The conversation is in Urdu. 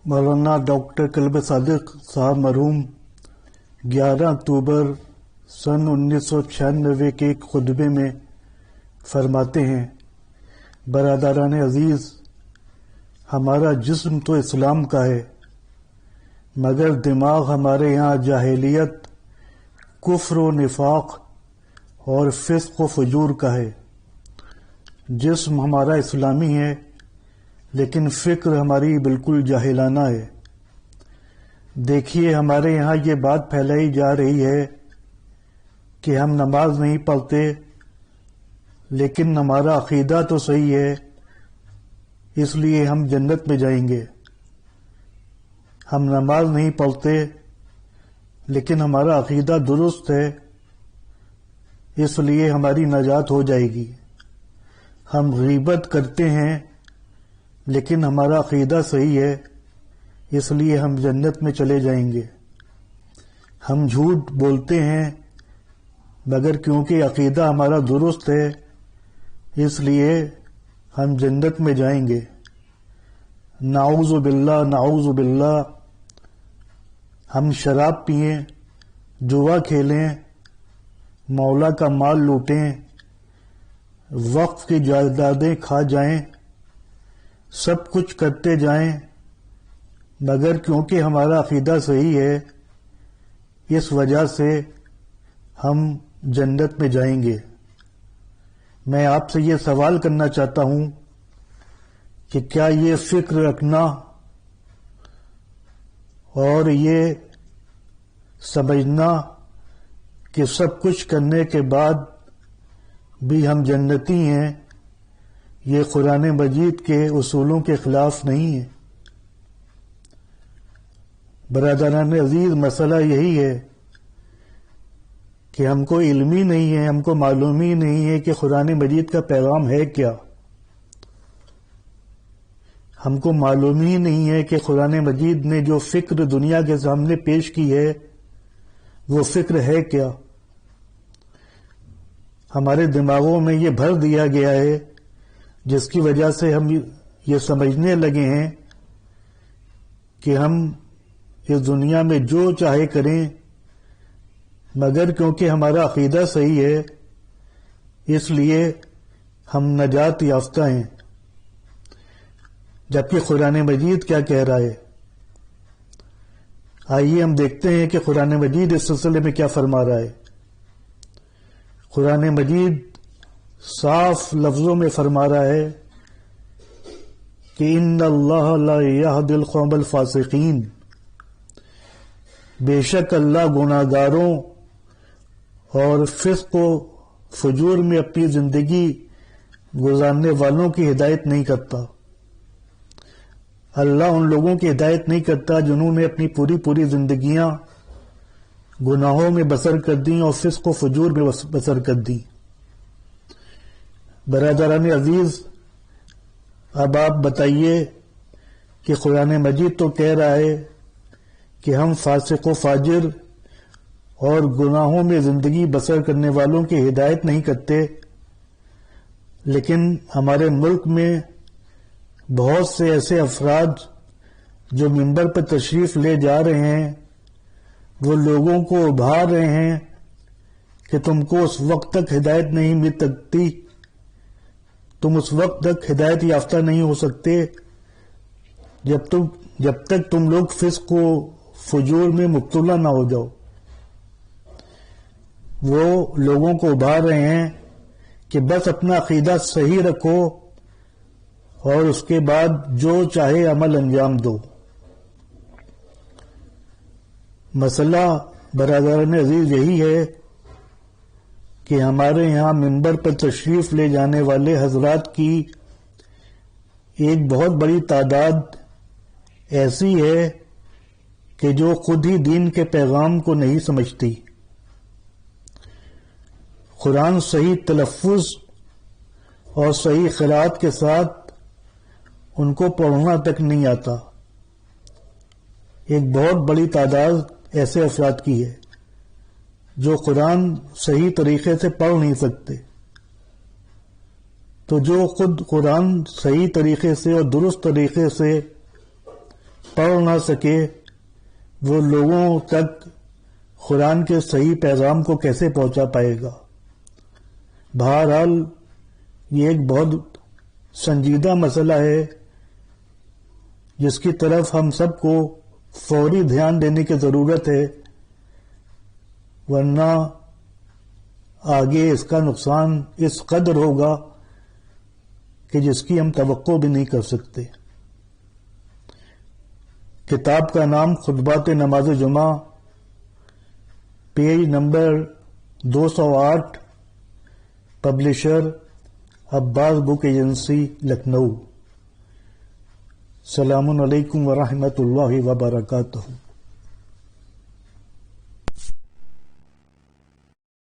مولانا ڈاکٹر کلب صادق صاحب مرحوم 11 اکتوبر سن 1996 کے ایک خطبے میں فرماتے ہیں، برادران عزیز، ہمارا جسم تو اسلام کا ہے مگر دماغ ہمارے یہاں جاہلیت، کفر و نفاق اور فسق و فجور کا ہے۔ جسم ہمارا اسلامی ہے لیکن فکر ہماری بالکل جاہلانہ ہے۔ دیکھیے، ہمارے یہاں یہ بات پھیلائی جا رہی ہے کہ ہم نماز نہیں پڑھتے لیکن ہمارا عقیدہ تو صحیح ہے، اس لیے ہم جنت میں جائیں گے۔ ہم نماز نہیں پڑھتے لیکن ہمارا عقیدہ درست ہے، اس لیے ہماری نجات ہو جائے گی۔ ہم غیبت کرتے ہیں لیکن ہمارا عقیدہ صحیح ہے، اس لیے ہم جنت میں چلے جائیں گے۔ ہم جھوٹ بولتے ہیں مگر کیونکہ عقیدہ ہمارا درست ہے اس لیے ہم جنت میں جائیں گے۔ نعوذ باللہ، نعوذ باللہ۔ ہم شراب پئیں، جوا کھیلیں، مولا کا مال لوٹیں، وقف کی جائیدادیں کھا جائیں، سب کچھ کرتے جائیں مگر کیونکہ ہمارا عقیدہ صحیح ہے اس وجہ سے ہم جنت میں جائیں گے۔ میں آپ سے یہ سوال کرنا چاہتا ہوں کہ کیا یہ فکر رکھنا اور یہ سمجھنا کہ سب کچھ کرنے کے بعد بھی ہم جنتی ہیں، یہ قرآن مجید کے اصولوں کے خلاف نہیں ہے؟ برادران عزیز، مسئلہ یہی ہے کہ ہم کو علم ہی نہیں ہے، ہم کو معلوم ہی نہیں ہے کہ قرآن مجید کا پیغام ہے کیا۔ ہم کو معلوم ہی نہیں ہے کہ قرآن مجید نے جو فکر دنیا کے سامنے پیش کی ہے وہ فکر ہے کیا۔ ہمارے دماغوں میں یہ بھر دیا گیا ہے جس کی وجہ سے ہم یہ سمجھنے لگے ہیں کہ ہم اس دنیا میں جو چاہے کریں مگر کیونکہ ہمارا عقیدہ صحیح ہے اس لیے ہم نجات یافتہ ہیں، جبکہ قرآن مجید کیا کہہ رہا ہے۔ آئیے ہم دیکھتے ہیں کہ قرآن مجید اس سلسلے میں کیا فرما رہا ہے۔ قرآن مجید صاف لفظوں میں فرما رہا ہے کہ ان اللہ لا یہدی القوم الفاسقین، بے شک اللہ گناہ گاروں اور فسق و فجور میں اپنی زندگی گزارنے والوں کی ہدایت نہیں کرتا۔ اللہ ان لوگوں کی ہدایت نہیں کرتا جنہوں نے اپنی پوری زندگیاں گناہوں میں بسر کر دیں اور فسق و فجور میں بسر کر دیں۔ برادران عزیز، اب آپ بتائیے کہ قرآن مجید تو کہہ رہا ہے کہ ہم فاسق و فاجر اور گناہوں میں زندگی بسر کرنے والوں کی ہدایت نہیں کرتے، لیکن ہمارے ملک میں بہت سے ایسے افراد جو منبر پر تشریف لے جا رہے ہیں وہ لوگوں کو ابھار رہے ہیں کہ تم کو اس وقت تک ہدایت نہیں مل سکتی، تم اس وقت تک ہدایت یافتہ نہیں ہو سکتے جب تک تم لوگ فسق و فجور میں مبتلا نہ ہو جاؤ۔ وہ لوگوں کو ابھار رہے ہیں کہ بس اپنا عقیدہ صحیح رکھو اور اس کے بعد جو چاہے عمل انجام دو۔ مسئلہ برادران عزیز یہی ہے کہ ہمارے یہاں منبر پر تشریف لے جانے والے حضرات کی ایک بہت بڑی تعداد ایسی ہے کہ جو خود ہی دین کے پیغام کو نہیں سمجھتی۔ قرآن صحیح تلفظ اور صحیح قرأت کے ساتھ ان کو پڑھنا تک نہیں آتا۔ ایک بہت بڑی تعداد ایسے افراد کی ہے جو قرآن صحیح طریقے سے پڑھ نہیں سکتے۔ تو جو خود قرآن صحیح طریقے سے اور درست طریقے سے پڑھ نہ سکے وہ لوگوں تک قرآن کے صحیح پیغام کو کیسے پہنچا پائے گا؟ بہرحال یہ ایک بہت سنجیدہ مسئلہ ہے جس کی طرف ہم سب کو فوری دھیان دینے کی ضرورت ہے، ورنہ آگے اس کا نقصان اس قدر ہوگا کہ جس کی ہم توقع بھی نہیں کر سکتے۔ کتاب کا نام خطبات نماز جمعہ، پیج نمبر 208، پبلشر عباس بک ایجنسی، لکھنؤ۔ السلام علیکم ورحمۃ اللہ وبرکاتہ۔